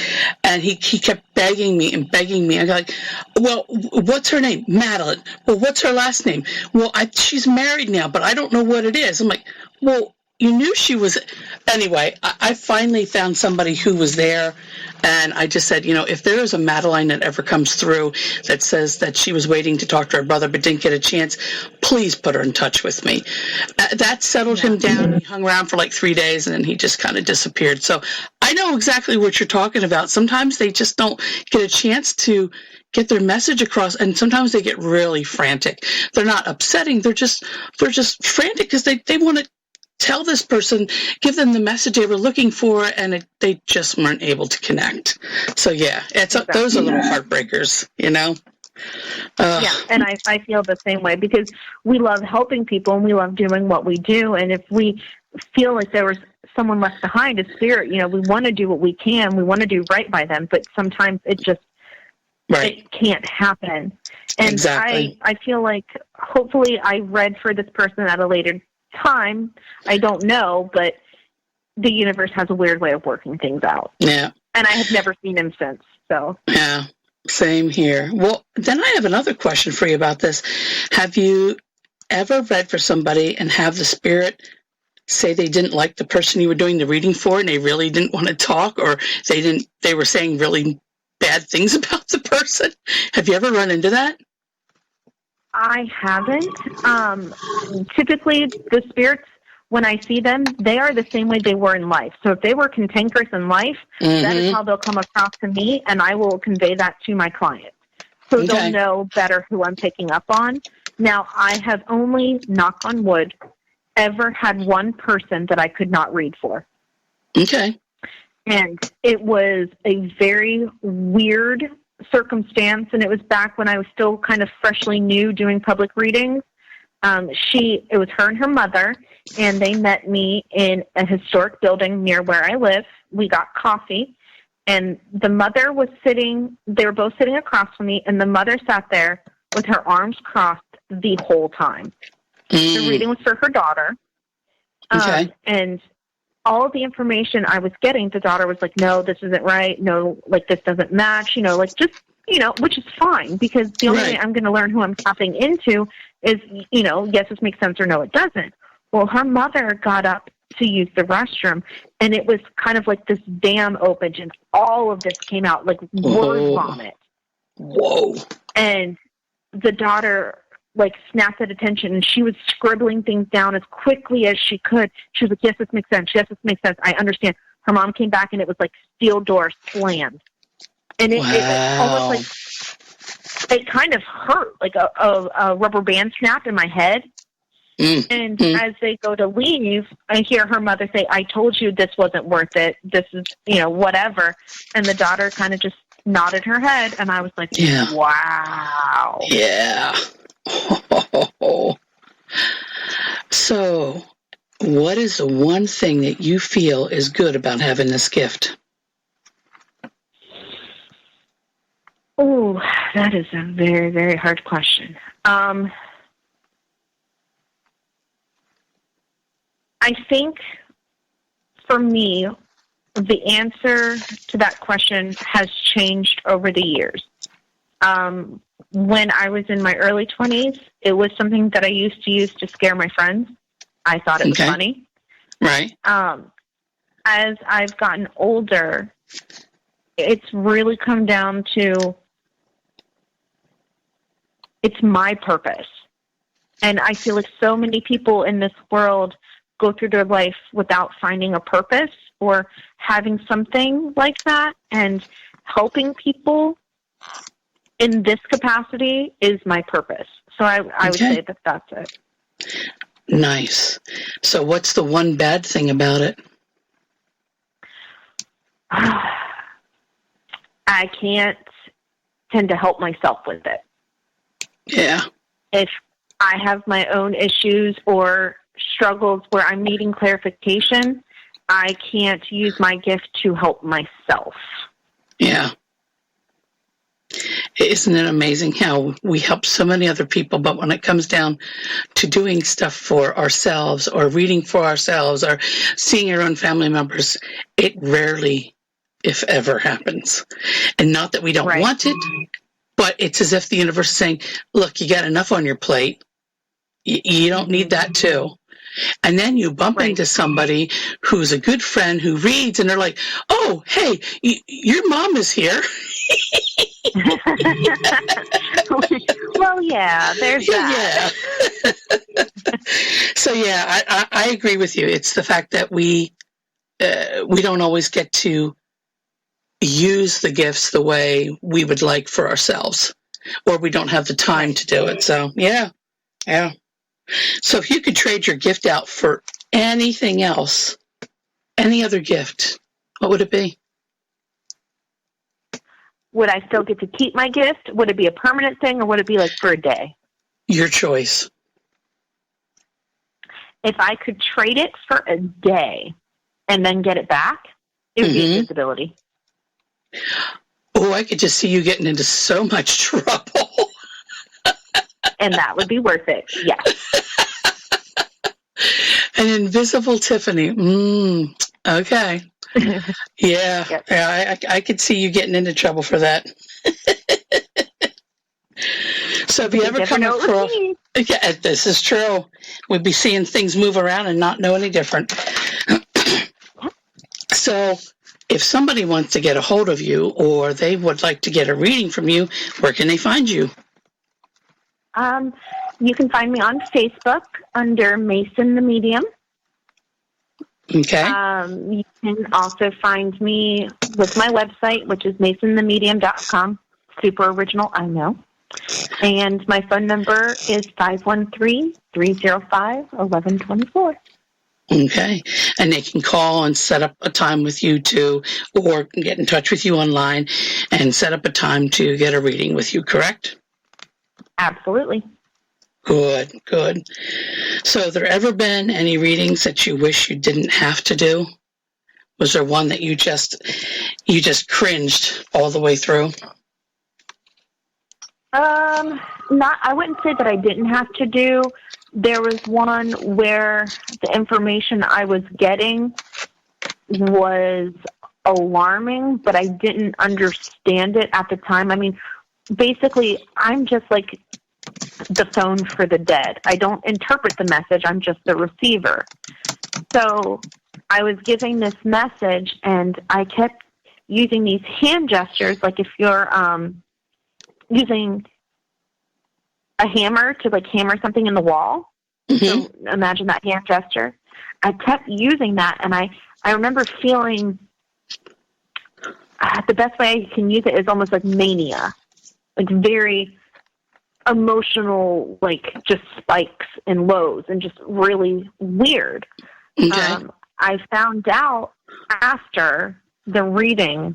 S2: And he kept begging me. I'm like, well, what's her name? Madeline. Well, what's her last name? Well, she's married now, but I don't know what it is. I'm like, well, you knew she was. Anyway, I finally found somebody who was there, and I just said, if there is a Madeline that ever comes through that says that she was waiting to talk to her brother but didn't get a chance, please put her in touch with me. That settled him down. He hung around for like 3 days, and then he just kind of disappeared. So I know exactly what you're talking about. Sometimes they just don't get a chance to get their message across, and sometimes they get really frantic. They're not upsetting. They're just frantic because they want to tell this person, give them the message they were looking for, and they just weren't able to connect. So yeah, those are little heartbreakers, Yeah,
S3: and I feel the same way, because we love helping people and we love doing what we do. And if we feel like there was someone left behind, a spirit, we want to do what we can. We want to do right by them, but sometimes it just it can't happen. And
S2: exactly.
S3: I feel like hopefully I read for this person at a later time. I don't know, but the universe has a weird way of working things out.
S2: Yeah.
S3: And I have never seen him since. So
S2: yeah, same here. Well, then I have another question for you about this. Have you ever read for somebody and have the spirit say they didn't like the person you were doing the reading for, and they really didn't want to talk, or they were saying really bad things about the person? Have you ever run into that?
S3: I haven't. Typically, the spirits, when I see them, they are the same way they were in life. So if they were cantankerous in life, that is how they'll come across to me, and I will convey that to my client. So they'll know better who I'm picking up on. Now, I have only, knock on wood, ever had one person that I could not read for.
S2: Okay.
S3: And it was a very weird circumstance, and it was back when I was still kind of freshly new doing public readings. It was her and her mother, and they met me in a historic building near where I live. We got coffee, and the mother was they were both sitting across from me, and the mother sat there with her arms crossed the whole time. The reading was for her daughter. And all of the information I was getting, the daughter was like, no, this isn't right. No, like, this doesn't match, which is fine, because the only way I'm going to learn who I'm tapping into is, yes, this makes sense, or no, it doesn't. Well, her mother got up to use the restroom, and it was kind of like this dam opened, and all of this came out like word vomit.
S2: Whoa.
S3: And the daughter snapped at attention, and she was scribbling things down as quickly as she could. She was like, yes, this makes sense. Yes, this makes sense. I understand. Her mom came back, and it was like steel doors slammed. And it almost it kind of hurt, like a rubber band snapped in my head. And as they go to leave, I hear her mother say, I told you this wasn't worth it. This is, whatever. And the daughter kind of just nodded her head, and I was like, wow.
S2: Yeah. So, what is the one thing that you feel is good about having this gift?
S3: Oh, that is a very, very hard question. I think for me, the answer to that question has changed over the years. When I was in my early 20s, it was something that I used to use to scare my friends. I thought it was funny.
S2: Right.
S3: As I've gotten older, it's really come down to it's my purpose. And I feel like so many people in this world go through their life without finding a purpose or having something like that, and helping people in this capacity is my purpose. So I would say that that's it.
S2: Nice. So what's the one bad thing about it?
S3: I can't tend to help myself with it.
S2: Yeah.
S3: If I have my own issues or struggles where I'm needing clarification, I can't use my gift to help myself.
S2: Yeah. Isn't it amazing how we help so many other people, but when it comes down to doing stuff for ourselves or reading for ourselves or seeing our own family members, it rarely, if ever, happens. And not that we don't want it, but it's as if the universe is saying, look, you got enough on your plate. You don't need that too. And then you bump into somebody who's a good friend who reads, and they're like, oh, hey, your mom is here.
S3: Well, yeah, there's that.
S2: Yeah. So, yeah, I agree with you. It's the fact that we don't always get to use the gifts the way we would like for ourselves, or we don't have the time to do it. So, yeah. So if you could trade your gift out for anything else, any other gift, what would it be?
S3: Would I still get to keep my gift? Would it be a permanent thing, or would it be like for a day?
S2: Your choice.
S3: If I could trade it for a day and then get it back, it would be invisibility.
S2: Oh, I could just see you getting into so much trouble.
S3: And that would be worth it, yes.
S2: An invisible Tiffany. Okay. Yeah.
S3: Yep.
S2: Yeah, I could see you getting into trouble for that. So have you ever come across... Yeah, this is true. We'd be seeing things move around and not know any different. So if somebody wants to get a hold of you, or they would like to get a reading from you, where can they find you?
S3: You can find me on Facebook under Mason the Medium.
S2: Okay.
S3: You can also find me with my website, which is masonthemedium.com. Super original, I know. And my phone number is 513-305-1124.
S2: Okay. And they can call and set up a time with you too, or get in touch with you online and set up a time to get a reading with you, correct?
S3: Absolutely.
S2: Good. So have there ever been any readings that you wish you didn't have to do? Was there one that you just cringed all the way through?
S3: I wouldn't say that I didn't have to do. There was one where the information I was getting was alarming, but I didn't understand it at the time. I mean, basically, I'm just like the phone for the dead. I don't interpret the message. I'm just the receiver. So I was giving this message, and I kept using these hand gestures, like if you're using a hammer to like hammer something in the wall. So imagine that hand gesture. I kept using that, and I remember feeling the best way I can use it is almost like mania, like very emotional, like just spikes and lows and just really weird.
S2: Okay.
S3: I found out after the reading,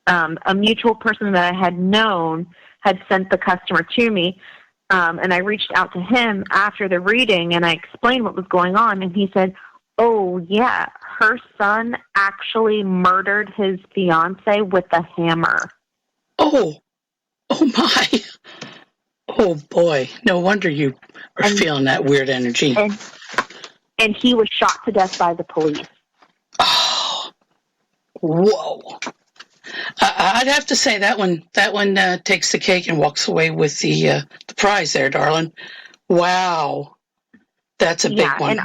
S3: a mutual person that I had known had sent the customer to me, and I reached out to him after the reading, and I explained what was going on, and he said, oh, yeah, her son actually murdered his fiance with a hammer.
S2: Oh, Oh, my. Oh, boy. No wonder you are feeling that weird energy.
S3: And he was shot to death by the police.
S2: Oh, whoa. I'd have to say that one takes the cake and walks away with the prize there, darling. Wow. That's a big one.
S3: And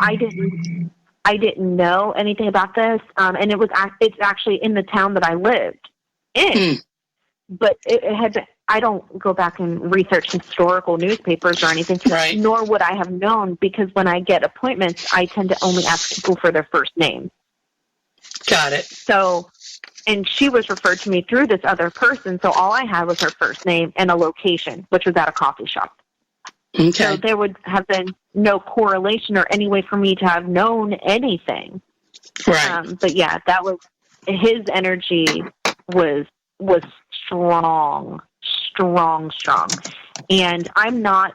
S3: I didn't know anything about this, and it's actually in the town that I lived in. But it had been, I don't go back and research historical newspapers or anything,
S2: right.
S3: Nor would I have known, because when I get appointments, I tend to only ask people for their first name.
S2: Got it.
S3: So, and she was referred to me through this other person, so all I had was her first name and a location, which was at a coffee shop.
S2: Okay.
S3: So there would have been no correlation or any way for me to have known anything.
S2: Right.
S3: But yeah, that was, his energy was strong. And I'm not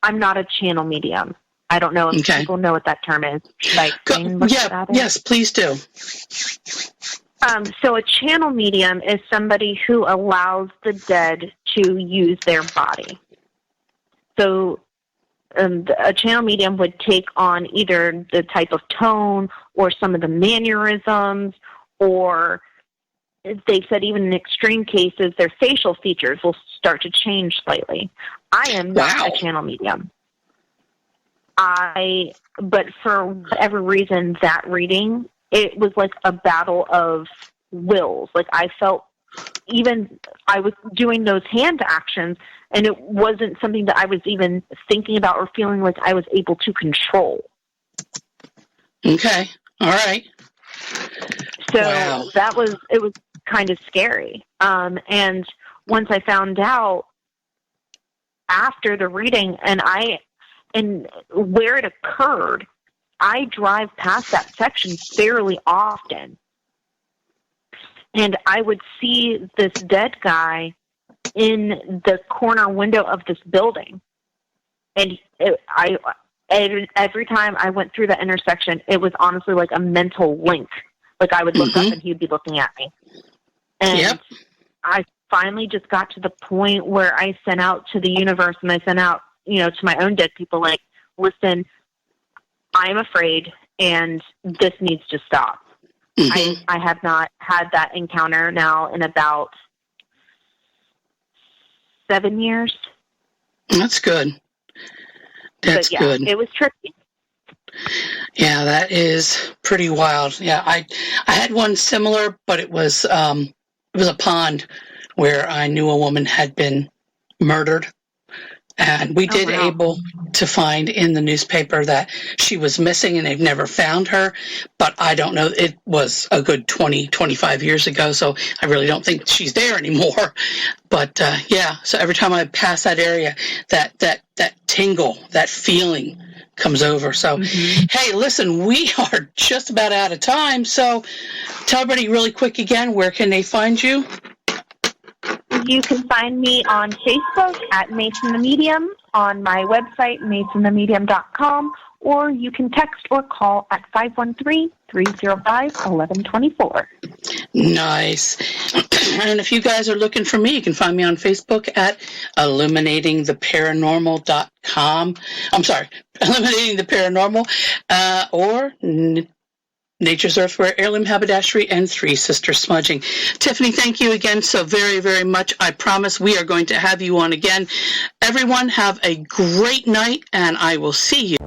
S3: a channel medium. I don't know if people know what that term is. Should I explain what that is?
S2: Yes, please do.
S3: So a channel medium is somebody who allows the dead to use their body. So a channel medium would take on either the type of tone or some of the mannerisms, or they've said even in extreme cases, their facial features will start to change slightly. I am not a channel medium. But for whatever reason, that reading, it was like a battle of wills. Like I felt, even I was doing those hand actions, and it wasn't something that I was even thinking about or feeling like I was able to control.
S2: Okay. All right.
S3: So it was kind of scary. And once I found out after the reading and where it occurred, I drive past that section fairly often. And I would see this dead guy in the corner window of this building. And every time I went through that intersection, it was honestly like a mental link. Like I would look up and he'd be looking at me. And I finally just got to the point where I sent out to the universe, and I sent out, to my own dead people, like, listen, I'm afraid and this needs to stop. I have not had that encounter now in about 7 years.
S2: That's good. That's good.
S3: It was tricky.
S2: Yeah, that is pretty wild. Yeah, I had one similar, but it was a pond where I knew a woman had been murdered. And we did able to find in the newspaper that she was missing and they've never found her. But I don't know. It was a good 20, 25 years ago, so I really don't think she's there anymore. But, so every time I pass that area, that tingle, that feeling comes over. So, hey, listen, we are just about out of time. So tell everybody really quick again, where can they find you?
S3: You can find me on Facebook at Mason the Medium, on my website, masonthemedium.com, or you can text or call at 513-305-1124. Nice.
S2: And if you guys are looking for me, you can find me on Facebook at illuminatingtheparanormal.com. I'm sorry, Illuminating the Paranormal, or Nature's Earthware, Heirloom Haberdashery, and Three Sisters Smudging. Tiffany, thank you again so very, very much. I promise we are going to have you on again. Everyone, have a great night, and I will see you.